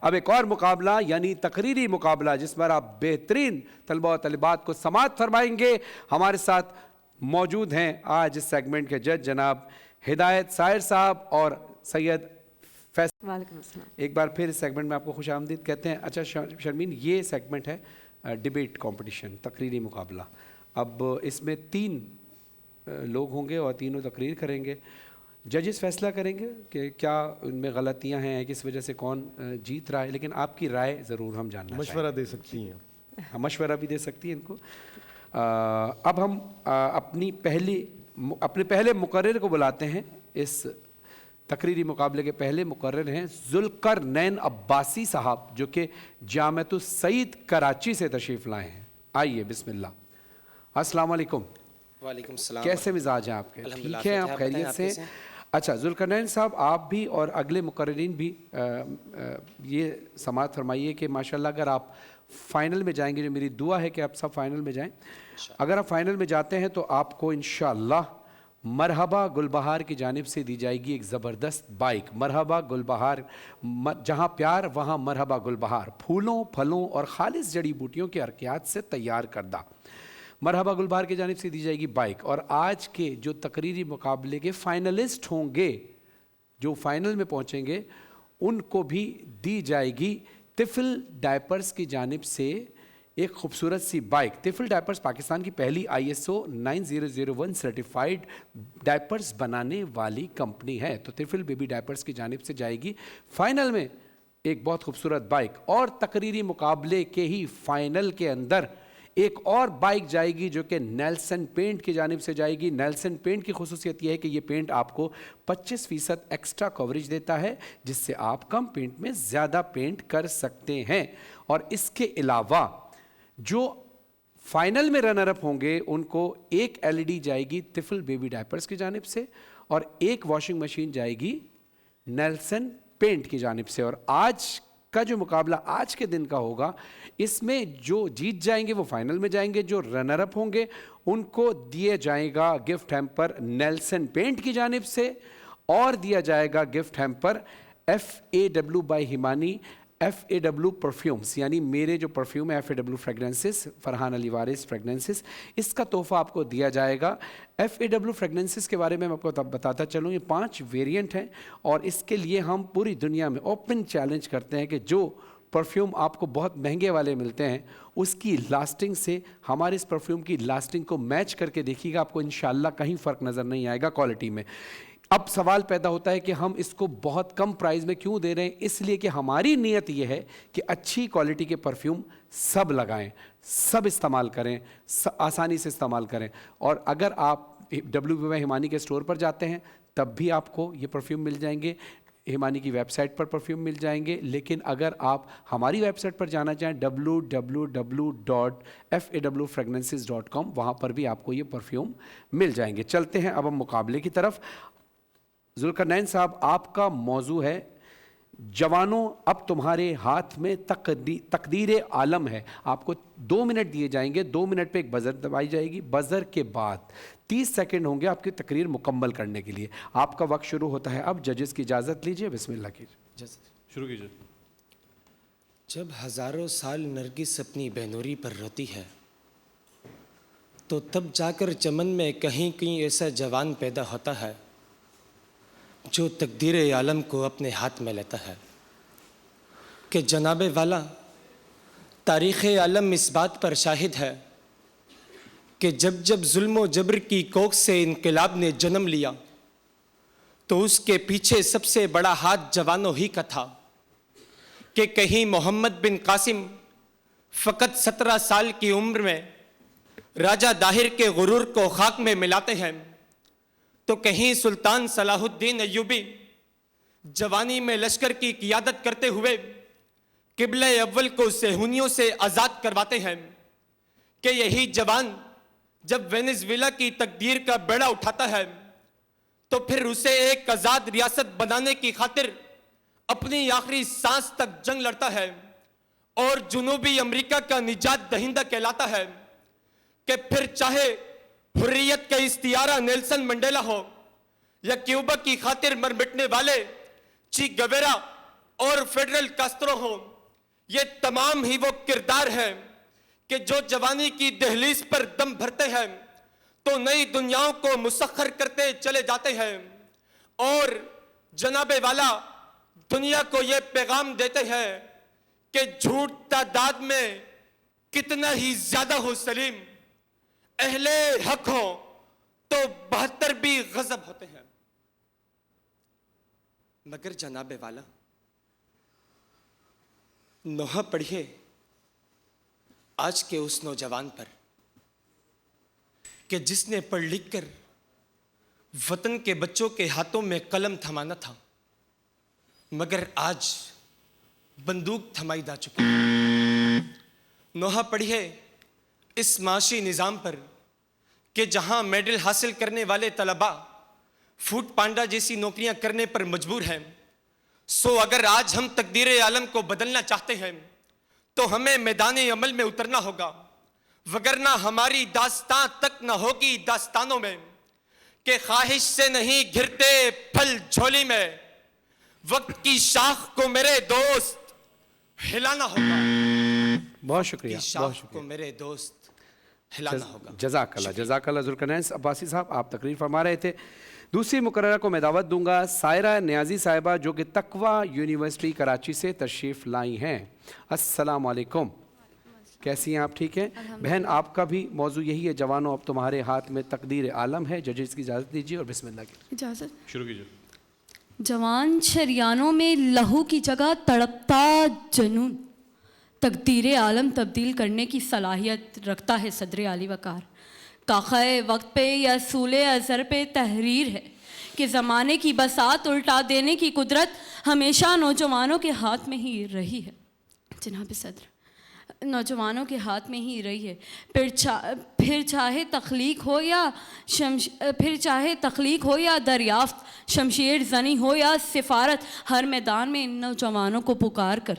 اب ایک اور مقابلہ یعنی تقریری مقابلہ جس پر آپ بہترین طلبہ و طالبات کو سماعت فرمائیں گے. ہمارے ساتھ موجود ہیں آج اس سیگمنٹ کے جج جناب ہدایت سائر صاحب اور سید فیصل. وعلیکم السلام. ایک بار پھر اس سیگمنٹ میں آپ کو خوش آمدید کہتے ہیں. اچھا شرمین، یہ سیگمنٹ ہے ڈیبیٹ کمپٹیشن، تقریری مقابلہ. اب اس میں 3 لوگ ہوں گے اور تینوں تقریر کریں گے. ججز فیصلہ کریں گے کہ کیا ان میں غلطیاں ہیں، کس وجہ سے کون جیت رہا ہے، لیکن آپ کی رائے ضرور ہم جاننا چاہیں. مشورہ دے سکتی ہیں. مشورہ بھی دے سکتی ہیں ان کو. اب ہم اپنے پہلے مقرر کو بلاتے ہیں. اس تقریری مقابلے کے پہلے مقرر ہیں ذوالقرنین عباسی صاحب، جو کہ جامعۃ السعید کراچی سے تشریف لائے ہیں. آئیے بسم اللہ. السلام علیکم. وعلیکم السلام. کیسے مزاج ہیں آپ کے؟ ٹھیک ہیں آپ؟ خیریت سے؟ اچھا ذوالقرنین صاحب، آپ بھی اور اگلے مقررین بھی یہ سماعت فرمائیے کہ ماشاءاللہ اگر آپ فائنل میں جائیں گے، جو میری دعا ہے کہ آپ سب فائنل میں جائیں، اگر آپ فائنل میں جاتے ہیں تو آپ کو انشاءاللہ مرحبا گلبہار کی جانب سے دی جائے گی ایک زبردست بائک. مرحبا گلبہار، جہاں پیار وہاں مرحبا گلبہار، پھولوں پھلوں اور خالص جڑی بوٹیوں کے حرکیات سے تیار کردہ مرحبا گلبہار کی جانب سے دی جائے گی بائک. اور آج کے جو تقریری مقابلے کے فائنلسٹ ہوں گے، جو فائنل میں پہنچیں گے، ان کو بھی دی جائے گی طفل ڈائپرز کی جانب سے ایک خوبصورت سی بائک. طفل ڈائپرز پاکستان کی پہلی ISO 9001 سرٹیفائیڈ ڈائپرز بنانے والی کمپنی ہے. تو طفل بیبی ڈائپرز کی جانب سے جائے گی فائنل میں ایک بہت خوبصورت بائک. اور تقریری مقابلے کے ہی فائنل کے اندر ایک اور بائک جائے گی جو کہ نیلسن پینٹ کی جانب سے جائے گی. نیلسن پینٹ کی خصوصیت یہ ہے کہ یہ پینٹ آپ کو 25% ایکسٹرا کوریج دیتا ہے، جس سے آپ کم پینٹ میں زیادہ پینٹ کر سکتے ہیں. اور اس کے علاوہ جو فائنل میں رنر اپ ہوں گے ان کو ایک LED جائے گی طفل بیبی ڈائپرز کی جانب سے اور ایک واشنگ مشین جائے گی نیلسن پینٹ کی جانب سے. اور آج کا جو مقابلہ آج کے دن کا ہوگا، اس میں جو جیت جائیں گے وہ فائنل میں جائیں گے. جو رنر اپ ہوں گے ان کو دیا جائے گا گفٹ ہیمپر نیلسن پینٹ کی جانب سے اور دیا جائے گا گفٹ ہیمپر FAW بائی ہمانی FAW پرفیومز، یعنی میرے جو پرفیوم ہے FAW فریگرنسز، فرحان علی وارث فریگرنسز، اس کا تحفہ آپ کو دیا جائے گا. FAW فریگرنسز کے بارے میں آپ کو بتاتا چلوں، یہ 5 ویریئنٹ ہیں اور اس کے لیے ہم پوری دنیا میں اوپن چیلنج کرتے ہیں کہ جو پرفیوم آپ کو بہت مہنگے والے ملتے ہیں اس کی لاسٹنگ سے ہمارے اس پرفیوم کی لاسٹنگ کو میچ کر کے دیکھیے گا، آپ کو انشاءاللہ کہیں فرق نظر نہیں آئے گا کوالٹی میں. اب سوال پیدا ہوتا ہے کہ ہم اس کو بہت کم پرائز میں کیوں دے رہے ہیں؟ اس لیے کہ ہماری نیت یہ ہے کہ اچھی کوالٹی کے پرفیوم سب لگائیں، سب استعمال کریں، آسانی سے استعمال کریں. اور اگر آپ WBY ہمانی کے اسٹور پر جاتے ہیں تب بھی آپ کو یہ پرفیوم مل جائیں گے، ہمانی کی ویب سائٹ پر پرفیوم مل جائیں گے. لیکن اگر آپ ہماری ویب سائٹ پر جانا چاہیں www.fawfragrances.com، وہاں پر بھی آپ کو یہ پرفیوم مل جائیں گے. چلتے ہیں اب ہم مقابلے کی طرف. ذوالقرنین صاحب، آپ کا موضوع ہے جوانوں اب تمہارے ہاتھ میں تقدیر عالم ہے. آپ کو 2 منٹ دیے جائیں گے. 2 منٹ پہ ایک بزر دبائی جائے گی. بزر کے بعد 30 سیکنڈ ہوں گے آپ کی تقریر مکمل کرنے کے لیے. آپ کا وقت شروع ہوتا ہے اب. ججز کی اجازت لیجئے، بسم اللہ کیجئے. شروع کیجئے. جب ہزاروں سال نرگس اپنی بہنوری پر روتی ہے تو تب جا کر چمن میں کہیں کہیں ایسا جوان پیدا ہوتا ہے جو تقدیر عالم کو اپنے ہاتھ میں لیتا ہے. کہ جناب والا تاریخ عالم اس بات پر شاہد ہے کہ جب جب ظلم و جبر کی کوکھ سے انقلاب نے جنم لیا تو اس کے پیچھے سب سے بڑا ہاتھ جوانوں ہی کا تھا. کہ کہیں محمد بن قاسم فقط 17 سال کی عمر میں راجہ داہر کے غرور کو خاک میں ملاتے ہیں، تو کہیں سلطان صلاح الدین ایوبی جوانی میں لشکر کی قیادت کرتے ہوئے قبلہ اول کو صہیونیوں سے آزاد کرواتے ہیں. کہ یہی جوان جب وینزویلا کی تقدیر کا بیڑا اٹھاتا ہے تو پھر اسے ایک آزاد ریاست بنانے کی خاطر اپنی آخری سانس تک جنگ لڑتا ہے اور جنوبی امریکہ کا نجات دہندہ کہلاتا ہے. کہ پھر چاہے حریت کا استعارہ نیلسن منڈیلا ہو یا کیوبا کی خاطر مر مٹنے والے چی گویرا اور فیڈرل کاسترو ہوں، یہ تمام ہی وہ کردار ہیں کہ جو جوانی کی دہلیز پر دم بھرتے ہیں تو نئی دنیاؤں کو مسخر کرتے چلے جاتے ہیں، اور جناب والا دنیا کو یہ پیغام دیتے ہیں کہ جھوٹ تعداد میں کتنا ہی زیادہ ہو سلیم، اہل حق ہو تو 72 بھی غضب ہوتے ہیں۔ مگر جناب والا نوحہ پڑھیے آج کے اس نوجوان پر کہ جس نے پڑھ لکھ کر وطن کے بچوں کے ہاتھوں میں قلم تھمانا تھا، مگر آج بندوق تھمائی جا چکی ہے۔ نوحہ پڑھیے اس معاشی نظام پر کہ جہاں میڈل حاصل کرنے والے طلباء فوڈ پانڈا جیسی نوکریاں کرنے پر مجبور ہیں، سو اگر آج ہم تقدیر عالم کو بدلنا چاہتے ہیں تو ہمیں میدان عمل میں اترنا ہوگا، وگرنہ ہماری داستان تک نہ ہوگی داستانوں میں کہ خواہش سے نہیں گھرتے پھل جھولی میں، وقت کی شاخ کو میرے دوست ہلانا ہوگا۔ بہت شکریہ، شاخ بہت کو شکریہ، میرے دوست ہلانا ہوگا۔ جزاک اللہ، جزاک اللہ ذوالقرنین عباسی صاحب، آپ تقریر فرما رہے تھے۔ دوسری مقررہ کو میں دعوت دوں گا سائرہ نیازی صاحبہ جو کہ تقویٰ یونیورسٹی کراچی سے تشریف لائی ہیں۔ السلام علیکم، کیسی ہیں آپ؟ ٹھیک ہیں بہن، آپ کا بھی موضوع یہی ہے، جوانوں اب تمہارے ہاتھ میں تقدیر عالم ہے۔ ججز کی اجازت دیجیے اور بسم اللہ کی اجازت۔ شروع کیجیے۔ جوان شریانوں میں لہو کی جگہ تڑپتا جنون، تقدیر عالم تبدیل کرنے کی صلاحیت رکھتا ہے صدر علی وقار۔ کاخائے وقت پہ یا سول ازہر پہ تحریر ہے کہ زمانے کی بساط الٹا دینے کی قدرت ہمیشہ نوجوانوں کے ہاتھ میں ہی رہی ہے۔ جناب صدر، نوجوانوں کے ہاتھ میں ہی رہی ہے، پھر چاہے تخلیق ہو یا دریافت، شمشیر زنی ہو یا سفارت، ہر میدان میں ان نوجوانوں کو پکار کر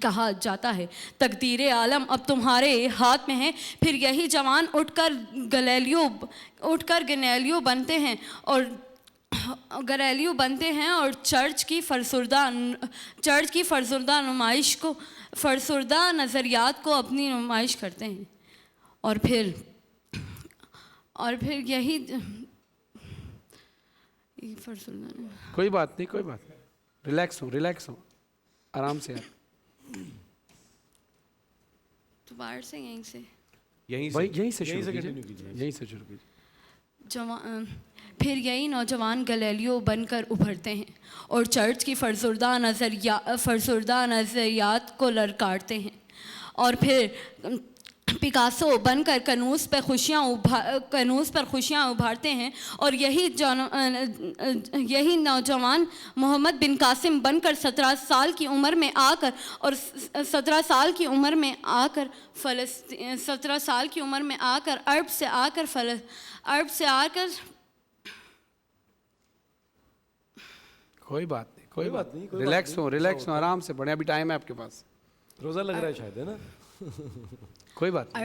کہا جاتا ہے تقدیر عالم اب تمہارے ہاتھ میں ہے۔ پھر یہی جوان اٹھ کر گنیلیو بنتے ہیں اور چرچ کی فرسردہ نظریات کو اپنی نمائش کرتے ہیں، اور پھر یہی کوئی بات نہیں، ریلیکس ہو آرام سے۔ تو باہر سے یہیں سے شروع کیجیے۔ پھر یہی نوجوان گلیلیو بن کر ابھرتے ہیں اور چرچ کی فرسردہ نظریات کو للکارتے ہیں، اور پھر پکاسو بن کر کنوز پر خوشیاں ابھارتے ہیں، اور یہی نوجوان محمد بن قاسم بن کر 17 سال کی عمر میں آ کر عرب سے آ کر کوئی بات نہیں، ریلیکس ہو آرام سے پڑھیں، ابھی ٹائم ہے آپ کے پاس، روزہ لگ رہا ہے شاید، ہے نا؟ کوئی بات نہیں۔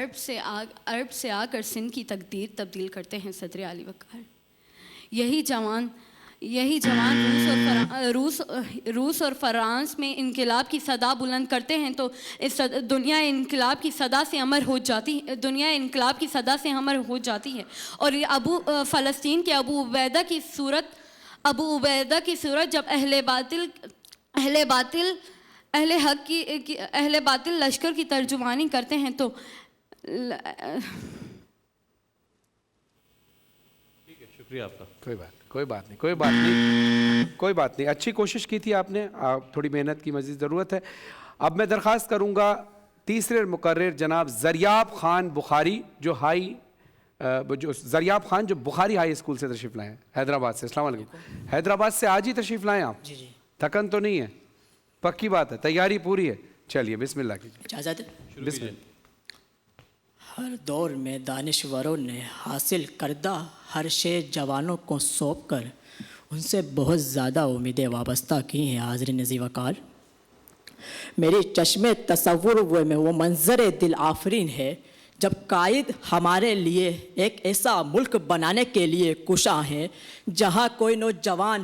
عرب سے آ کر سندھ کی تقدیر تبدیل کرتے ہیں صدر علی وقار۔ یہی جوان روس اور فرانس میں انقلاب کی صدا بلند کرتے ہیں تو دنیا انقلاب کی صدا سے امر ہو جاتی ہے، اور فلسطین کے ابو عبیدہ کی صورت جب اہل باطل لشکر کی ترجمانی کرتے ہیں تو شکریہ آپ کا۔ کوئی بات نہیں، اچھی کوشش کی تھی آپ نے، تھوڑی محنت کی مزید ضرورت ہے۔ اب میں درخواست کروں گا تیسرے مقرر جناب زریاب خان بخاری جو بخاری ہائی اسکول سے تشریف لائے ہیں، حیدرآباد سے۔ السلام علیکم، حیدرآباد سے آج ہی تشریف لائے آپ؟ جی، تھکن تو نہیں ہے؟ پکی بات ہے، تیاری پوری ہے؟ چلیے بسم اللہ کیجیے۔ اجازت۔ بسم اللہ۔ ہر دور میں دانشوروں نے حاصل کردہ ہر شے جوانوں کو سونپ کر ان سے بہت زیادہ امیدیں وابستہ کی ہیں۔ حاضرین عزیز وقار، میری چشم تصور میں وہ منظر دل آفرین ہے جب قائد ہمارے لیے ایک ایسا ملک بنانے کے لیے کوشاں ہیں جہاں کوئی نوجوان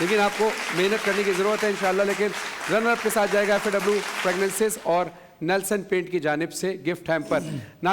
لیکن آپ کو محنت کرنے کی ضرورت ہے انشاءاللہ. لیکن رنر اپ کے ساتھ جائے گا FAW فریگننسز اور نیلسن پینٹ کی جانب سے گفٹ ہیمپر.